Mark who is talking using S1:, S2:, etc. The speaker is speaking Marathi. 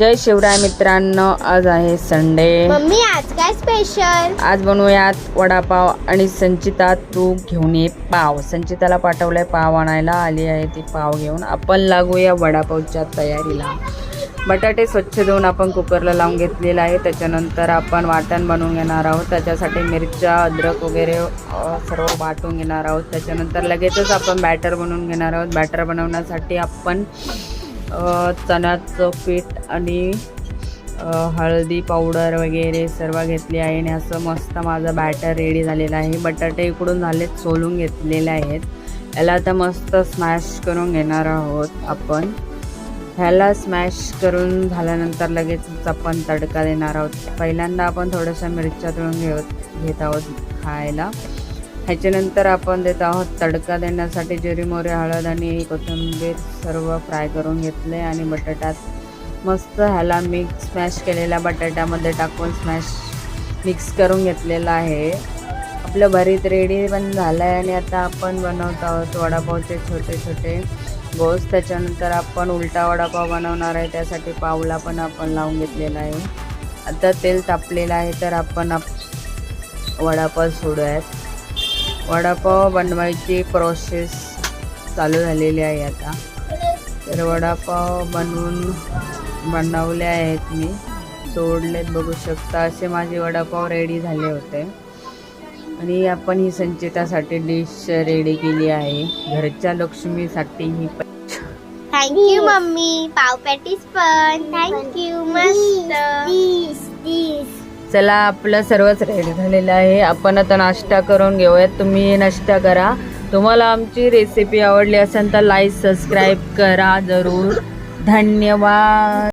S1: जय शिवराय मित्रांनो, आज आहे संडे।
S2: मम्मी आज काय स्पेशल?
S1: आज बनवूयात वडापाव आणि संचिता तू घेऊन ये पाव। संचिताला पाठवलंय पाव आणायला, आली आहे ती पाव घेऊन। आपण लागूया वडापावच्या तयारीला। बटाटे स्वच्छ धुवून आपण कुकरला लावून घेतलेला आहे। त्याच्यानंतर आपण वाटण बनवून घेणार आहोत। त्याच्यासाठी मिरच्या, अद्रक वगैरे सर्व वाटून घेणार आहोत। त्याच्यानंतर लगेचच आपण बॅटर बनवून घेणार आहोत। बॅटर बनवण्यासाठी आपण चण्याचं पीठ आणि हळदी पावडर वगैरे सर्व घेतली आहे आणि असं मस्त माझं बॅटर रेडी झालेलं आहे। बटाटे इकडून झालेत, सोलून घेतलेले आहेत। याला आता मस्त स्मॅश करून घेणार आहोत आपण। ह्याला स्मॅश करून झाल्यानंतर लगेच आपण तडका देणार आहोत। पहिल्यांदा आपण थोड्याशा मिरच्या तळून घेत आहोत खायला। ह्याच्यानंतर आपण देत आहोत तडका देण्यासाठी जिरी, मोहरी, हळद आणि कोथिंबीर सर्व फ्राय करून घेतले आणि बटाट्यात मस्त ह्याला स्मॅश केलेल्या बटाट्यामध्ये टाकून मिक्स करून घेतलेला आहे। आपलं भरीत रेडी पण झालं आहे आणि आता आपण बनवत आहोत वडापावचे छोटे छोटे गोस। त्याच्यानंतर आपण उलटा वडापाव बनवणार आहे, त्यासाठी पावला पण आपण लावून घेतलेला आहे। आता तेल तापलेलं आहे तर आपण वडापाव सोडूयात। वडापाव बनवायची प्रोसेस चालू झालेली आहे आता। तर वडापाव बनवले आहेत, मी सोडलेत, बघू शकता। असे माझे वडापाव रेडी झाले होते आणि आपण ही संचितासाठी डिश रेडी केली आहे, घरच्या लक्ष्मीसाठी ही।
S2: थँक्यू मम्मी, पाव पॅटीस पण थँक्यू, मस्त।
S1: चला, आपलं सर्वच रेडी झालेलं आहे। आपण आता नाश्ता करून घेऊयात। तुम्ही नाश्ता करा। तुम्हाला आमची रेसिपी आवडली असेल तर लाईक सबस्क्राईब करा जरूर। धन्यवाद।